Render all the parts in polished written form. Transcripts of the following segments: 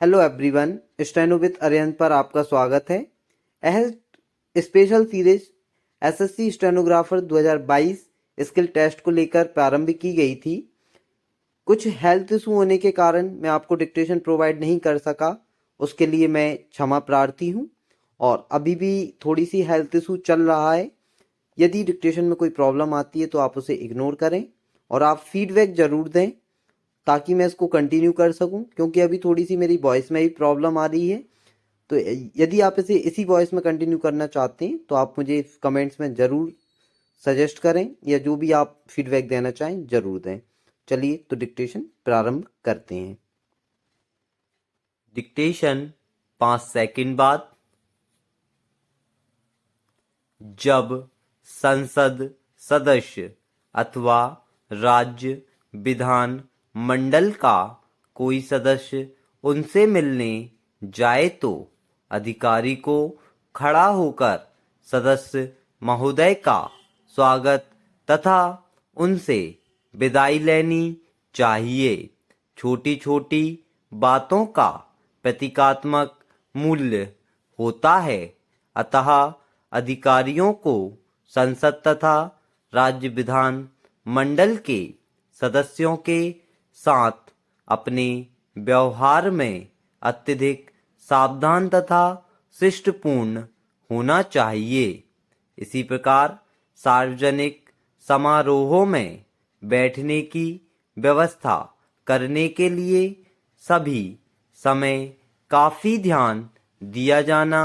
Hello everyone, steno with Arihant पर आपका स्वागत है। यह special series SSC stenographer 2022 skill test को लेकर प्रारंभ की गई थी। कुछ हेल्थ इशू होने के कारण मैं आपको डिक्टेशन प्रोवाइड नहीं कर सका, उसके लिए मैं क्षमा प्रार्थी हूँ। और अभी भी थोड़ी सी हेल्थ इशू चल रहा है। यदि डिक्टेशन में कोई प्रॉब्लम आती है तो आप उसे इग्नोर करें और आप फीडबैक ज़रूर दें ताकि मैं इसको कंटिन्यू कर सकूं, क्योंकि अभी थोड़ी सी मेरी वॉइस में भी प्रॉब्लम आ रही है। तो यदि आप इसे इसी वॉइस में कंटिन्यू करना चाहते हैं तो आप मुझे कमेंट्स में ज़रूर सजेस्ट करें या जो भी आप फीडबैक देना चाहें ज़रूर दें। चलिए तो डिक्टेशन प्रारंभ करते हैं। डिक्टेशन 5 सेकंड बाद। जब संसद सदस्य अथवा राज्य विधान मंडल का कोई सदस्य उनसे मिलने जाए तो अधिकारी को खड़ा होकर सदस्य महोदय का स्वागत तथा उनसे विदाई लेनी चाहिए। छोटी छोटी बातों का प्रतीकात्मक मूल्य होता है, अतः अधिकारियों को संसद तथा राज्य विधान मंडल के सदस्यों के साथ अपने व्यवहार में अत्यधिक सावधान तथा शिष्टपूर्ण होना चाहिए। इसी प्रकार सार्वजनिक समारोहों में बैठने की व्यवस्था करने के लिए सभी समय काफी ध्यान दिया जाना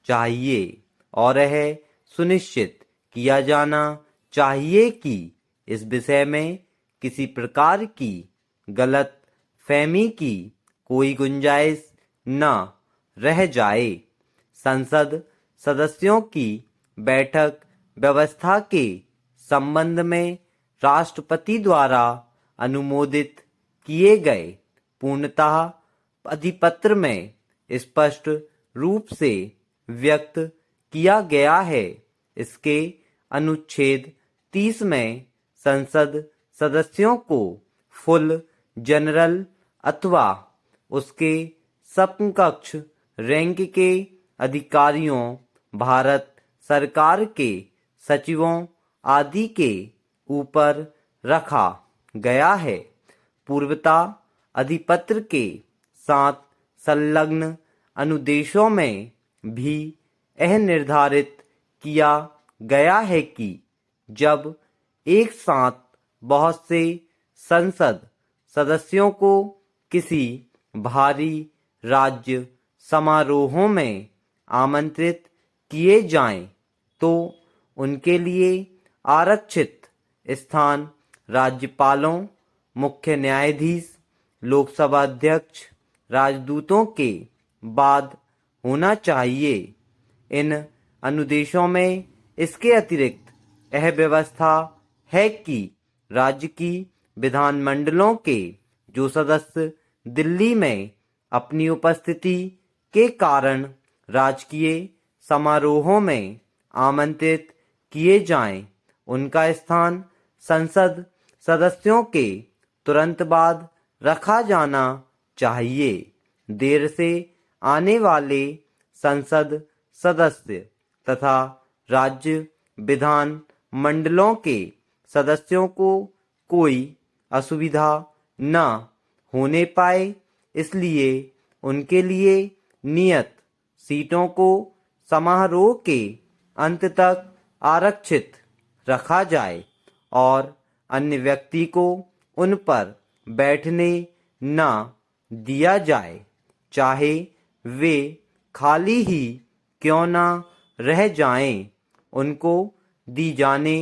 चाहिए और यह सुनिश्चित किया जाना चाहिए कि इस विषय में किसी प्रकार की गलत फहमी की कोई गुंजाइश न रह जाए। संसद सदस्यों की बैठक व्यवस्था के संबंध में राष्ट्रपति द्वारा अनुमोदित किए गए पूर्णतः अधिपत्र में स्पष्ट रूप से व्यक्त किया गया है। इसके अनुच्छेद 30 में संसद सदस्यों को फुल जनरल अथवा उसके समकक्ष रैंक के अधिकारियों, भारत सरकार के सचिवों आदि के ऊपर रखा गया है। पूर्वता अधिपत्र के साथ संलग्न अनुदेशों में भी यह निर्धारित किया गया है कि जब एक साथ बहुत से संसद सदस्यों को किसी भारी राज्य समारोहों में आमंत्रित किए जाएं, तो उनके लिए आरक्षित स्थान राज्यपालों, मुख्य न्यायाधीश, लोकसभा अध्यक्ष, राजदूतों के बाद होना चाहिए। इन अनुदेशों में इसके अतिरिक्त यह व्यवस्था है कि राज्य की विधानमंडलों के जो सदस्य दिल्ली में अपनी उपस्थिति के कारण राजकीय समारोहों में आमंत्रित किए जाएं, उनका स्थान संसद सदस्यों के तुरंत बाद रखा जाना चाहिए। देर से आने वाले संसद सदस्य तथा राज्य विधान मंडलों के सदस्यों को कोई असुविधा न होने पाए, इसलिए उनके लिए नियत सीटों को समारोह के अंत तक आरक्षित रखा जाए और अन्य व्यक्ति को उन पर बैठने न दिया जाए, चाहे वे खाली ही क्यों न रह जाएं। उनको दी जाने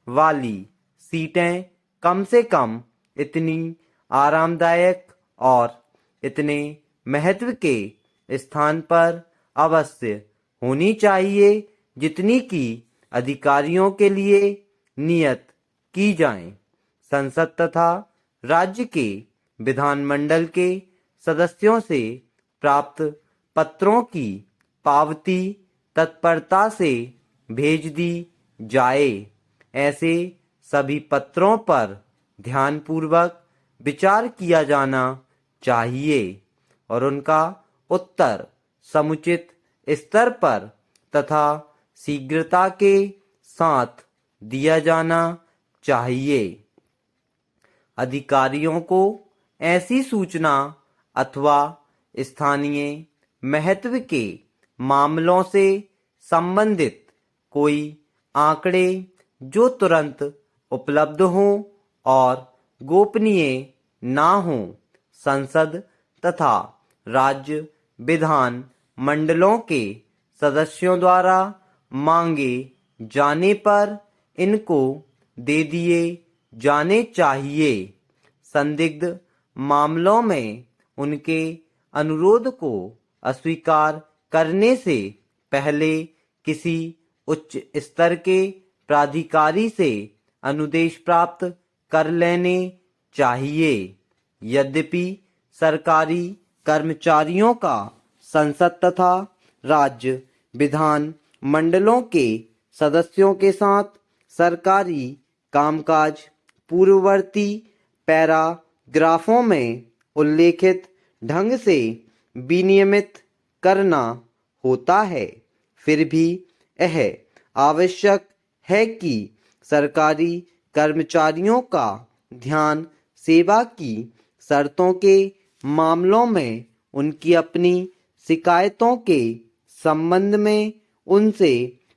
वाली सीटें कम से कम इतनी आरामदायक और इतने महत्व के स्थान पर अवश्य होनी चाहिए जितनी की अधिकारियों के लिए नियत की जाएं। संसद तथा राज्य के विधानमंडल के सदस्यों से प्राप्त पत्रों की पावती तत्परता से भेज दी जाए। ऐसे सभी पत्रों पर ध्यानपूर्वक विचार किया जाना चाहिए। और उनका उत्तर समुचित स्तर पर तथा शीघ्रता के साथ दिया जाना चाहिए। अधिकारियों को ऐसी सूचना अथवा स्थानीय महत्व के मामलों से संबंधित कोई आंकड़े जो तुरंत उपलब्ध हों और गोपनीय ना हों, संसद तथा राज्य विधान मंडलों के सदस्यों द्वारा मांगे जाने पर इनको दे दिए जाने चाहिए। संदिग्ध मामलों में उनके अनुरोध को अस्वीकार करने से पहले किसी उच्च स्तर के प्राधिकारी से अनुदेश प्राप्त कर लेने चाहिए। यद्यपि सरकारी कर्मचारियों का संसद तथा राज्य विधान मंडलों के सदस्यों के साथ सरकारी कामकाज पूर्ववर्ती पैराग्राफों में उल्लेखित ढंग से विनियमित करना होता है, फिर भी यह आवश्यक है कि सरकारी कर्मचारियों का ध्यान सेवा की शर्तों के मामलों में उनकी अपनी शिकायतों के संबंध में उनसे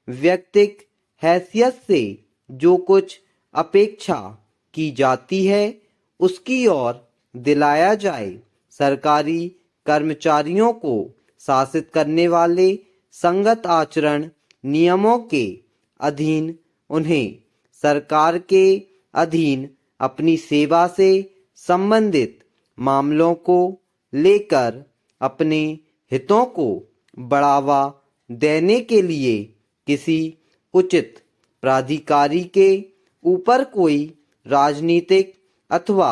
व्यक्तिगत हैसियत से जो कुछ अपेक्षा की जाती है उसकी ओर दिलाया जाए। सरकारी कर्मचारियोयों को शासित करने वाले संगत आचरण नियमों के अधीन उन्हें सरकार के अधीन अपनी सेवा से संबंधित मामलों को लेकर अपने हितों को बढ़ावा देने के लिए किसी उचित प्राधिकारी के ऊपर कोई राजनीतिक अथवा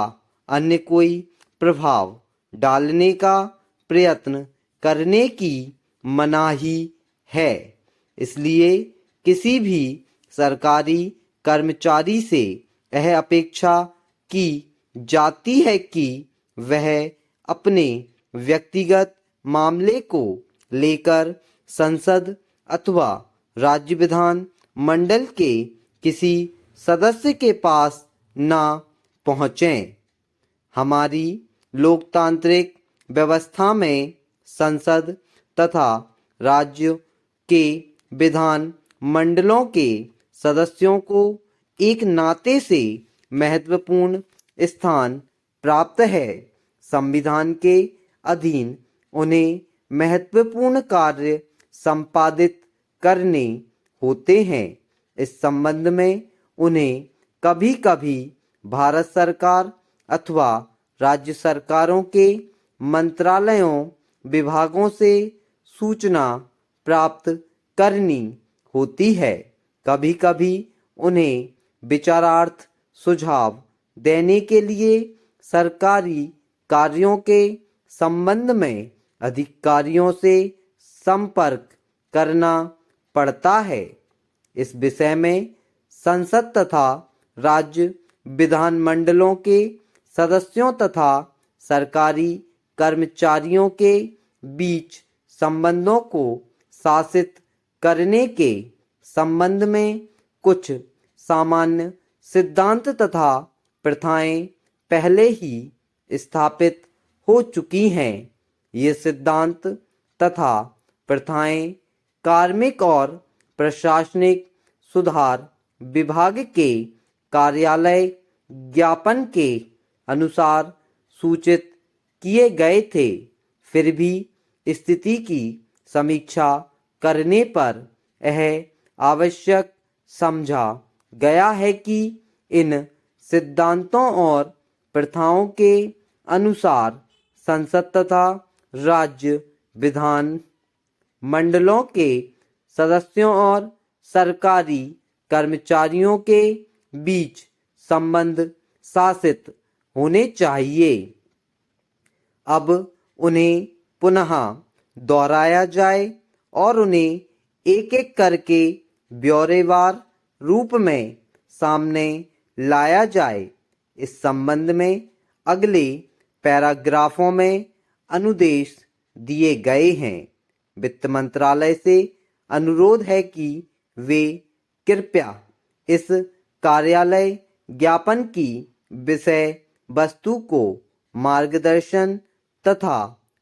अन्य कोई प्रभाव डालने का प्रयत्न करने की मनाही है। इसलिए किसी भी सरकारी कर्मचारी से यह अपेक्षा की जाती है कि वह अपने व्यक्तिगत मामले को लेकर संसद अथवा राज्य विधान मंडल के किसी सदस्य के पास ना पहुँचें। हमारी लोकतांत्रिक व्यवस्था में संसद तथा राज्य के विधान मंडलों के सदस्यों को एक नाते से महत्वपूर्ण स्थान प्राप्त है। संविधान के अधीन उन्हें महत्वपूर्ण कार्य संपादित करने होते हैं। इस संबंध में उन्हें कभी कभी भारत सरकार अथवा राज्य सरकारों के मंत्रालयों विभागों से सूचना प्राप्त करनी होती है। कभी कभी उन्हें विचारार्थ सुझाव देने के लिए सरकारी कार्यों के संबंध में अधिकारियों से संपर्क करना पड़ता है। इस विषय में संसद तथा राज्य विधान मंडलों के सदस्यों तथा सरकारी कर्मचारियों के बीच संबंधों को शासित करने के संबंध में कुछ सामान्य सिद्धांत तथा प्रथाएं पहले ही स्थापित हो चुकी हैं। ये सिद्धांत तथा प्रथाएं कार्मिक और प्रशासनिक सुधार विभाग के कार्यालय ज्ञापन के अनुसार सूचित किए गए थे। फिर भी स्थिति की समीक्षा करने पर यह आवश्यक समझा गया है कि इन सिद्धांतों और प्रथाओं के अनुसार संसद तथा राज्य विधान मंडलों के सदस्यों और सरकारी कर्मचारियों के बीच संबंध शासित होने चाहिए। अब उन्हें पुनः दोहराया जाए और उन्हें एक एक करके ब्यौरेवार रूप में सामने लाया जाए। इस संबंध में अगले पैराग्राफों में अनुदेश दिए गए हैं। वित्त मंत्रालय से अनुरोध है कि वे कृपया इस कार्यालय ज्ञापन की विषय वस्तु को मार्गदर्शन तथा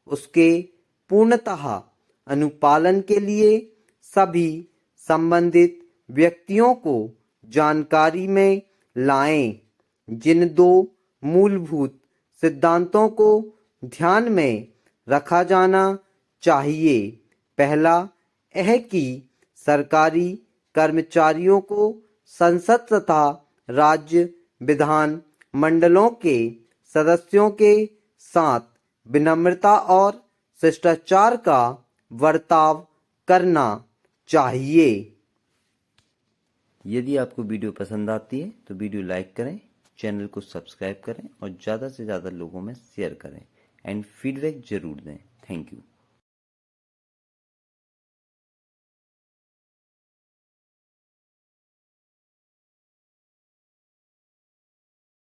उसके पूर्णतः अनुपालन के लिए सभी संबंधित व्यक्तियों को जानकारी में लाएं। जिन दो मूलभूत सिद्धांतों को ध्यान में रखा जाना चाहिए, पहला यह कि सरकारी कर्मचारियों को संसद तथा राज्य विधान मंडलों के सदस्यों के साथ विनम्रता और शिष्टाचार का बर्ताव करना चाहिए। यदि आपको वीडियो पसंद आती है तो वीडियो लाइक करें, चैनल को सब्सक्राइब करें और ज़्यादा से ज़्यादा लोगों में शेयर करें एंड फीडबैक ज़रूर दें। Thank you.